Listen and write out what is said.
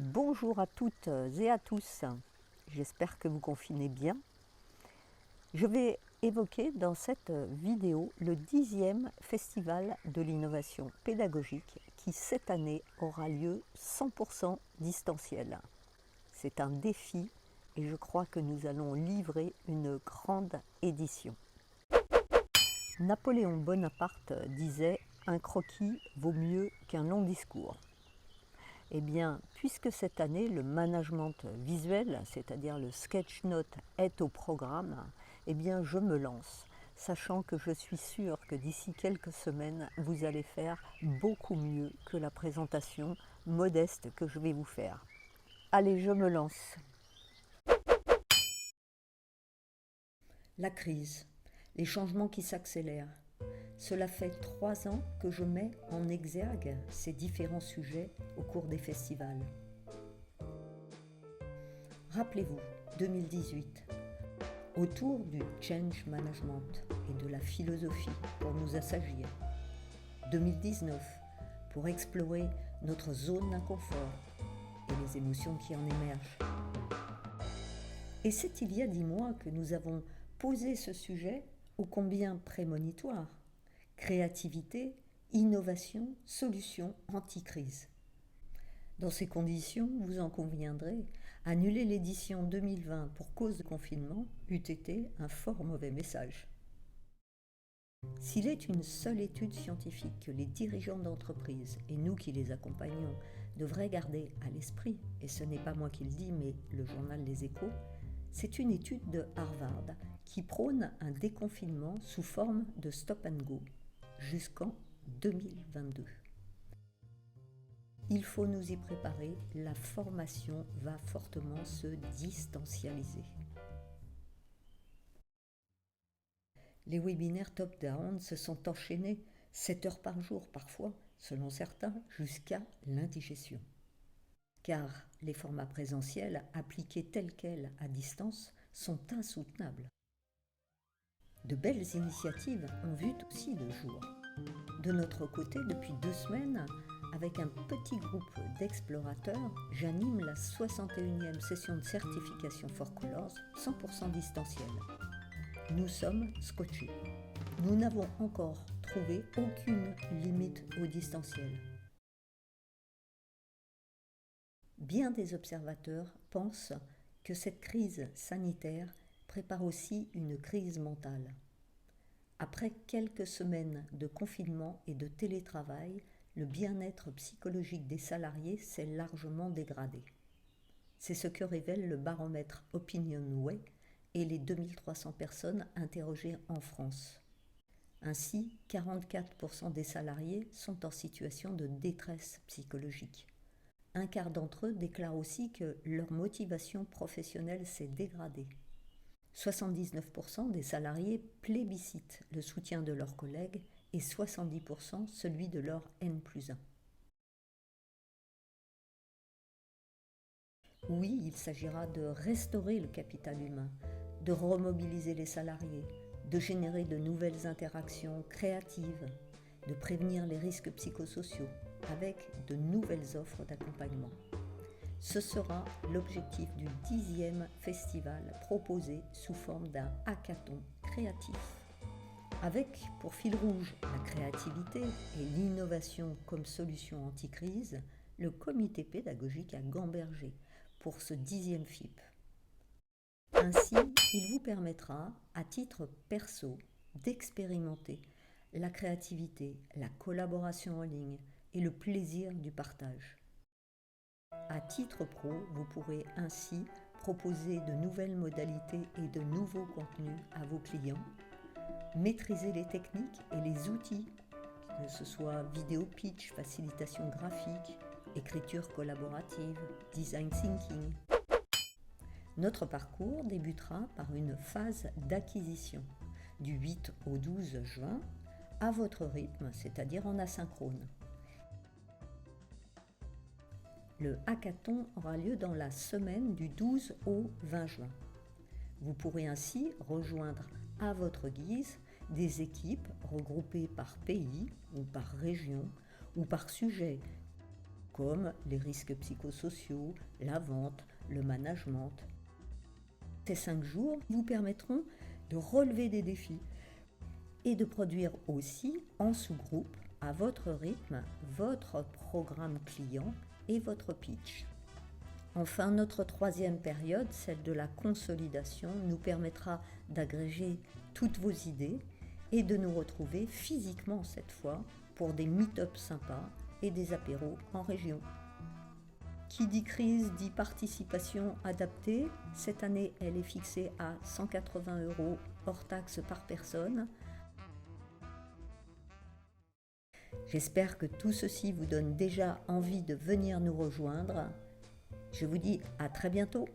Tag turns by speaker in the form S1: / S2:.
S1: Bonjour à toutes et à tous, j'espère que vous confinez bien. Je vais évoquer dans cette vidéo le 10e Festival de l'innovation pédagogique qui cette année aura lieu 100% distanciel. C'est un défi et je crois que nous allons livrer une grande édition. Napoléon Bonaparte disait « Un croquis vaut mieux qu'un long discours ». Eh bien, puisque cette année, le management visuel, c'est-à-dire le sketch note, est au programme, eh bien, je me lance, sachant que je suis sûre que d'ici quelques semaines, vous allez faire beaucoup mieux que la présentation modeste que je vais vous faire. Allez, je me lance. La crise, les changements qui s'accélèrent. Cela fait 3 ans que je mets en exergue ces différents sujets au cours des festivals. Rappelez-vous, 2018, autour du change management et de la philosophie pour nous assagir. 2019, pour explorer notre zone d'inconfort et les émotions qui en émergent. Et c'est il y a 10 mois que nous avons posé ce sujet ô combien prémonitoire. Créativité, innovation, solutions anti-crise. Dans ces conditions, vous en conviendrez, annuler l'édition 2020 pour cause de confinement eût été un fort mauvais message. S'il est une seule étude scientifique que les dirigeants d'entreprise et nous qui les accompagnons devraient garder à l'esprit, et ce n'est pas moi qui le dis mais le journal Les Échos, c'est une étude de Harvard qui prône un déconfinement sous forme de stop and go jusqu'en 2022. Il faut nous y préparer, la formation va fortement se distancialiser. Les webinaires top-down se sont enchaînés 7 heures par jour parfois, selon certains, jusqu'à l'indigestion. Car les formats présentiels appliqués tels quels à distance sont insoutenables. De belles initiatives ont vu aussi le jour. De notre côté, depuis 2 semaines, avec un petit groupe d'explorateurs, j'anime la 61e session de certification for Colors 100% distancielle. Nous sommes scotchés. Nous n'avons encore trouvé aucune limite au distanciel. Bien des observateurs pensent que cette crise sanitaire prépare aussi une crise mentale. Après quelques semaines de confinement et de télétravail, le bien-être psychologique des salariés s'est largement dégradé. C'est ce que révèle le baromètre OpinionWay et les 2300 personnes interrogées en France. Ainsi, 44% des salariés sont en situation de détresse psychologique. Un quart d'entre eux déclarent aussi que leur motivation professionnelle s'est dégradée. 79% des salariés plébiscitent le soutien de leurs collègues et 70% celui de leur N+1. Oui, il s'agira de restaurer le capital humain, de remobiliser les salariés, de générer de nouvelles interactions créatives, de prévenir les risques psychosociaux avec de nouvelles offres d'accompagnement. Ce sera l'objectif du 10e festival proposé sous forme d'un hackathon créatif. Avec pour fil rouge la créativité et l'innovation comme solution anti-crise, le comité pédagogique a gambergé pour ce 10e FIP. Ainsi, il vous permettra, à titre perso, d'expérimenter la créativité, la collaboration en ligne et le plaisir du partage. À titre pro, vous pourrez ainsi proposer de nouvelles modalités et de nouveaux contenus à vos clients, maîtriser les techniques et les outils, que ce soit vidéo pitch, facilitation graphique, écriture collaborative, design thinking. Notre parcours débutera par une phase d'acquisition du 8 au 12 juin à votre rythme, c'est-à-dire en asynchrone. Le hackathon aura lieu dans la semaine du 12 au 20 juin. Vous pourrez ainsi rejoindre à votre guise des équipes regroupées par pays ou par région ou par sujet comme les risques psychosociaux, la vente, le management. Ces 5 jours vous permettront de relever des défis et de produire aussi en sous-groupe, à votre rythme, votre programme client et votre pitch. Enfin, notre 3e période, celle de la consolidation, nous permettra d'agréger toutes vos idées et de nous retrouver physiquement cette fois pour des meet-ups sympas et des apéros en région. Qui dit crise dit participation adaptée. Cette année, elle est fixée à 180 € hors taxe par personne. J'espère que tout ceci vous donne déjà envie de venir nous rejoindre. Je vous dis à très bientôt.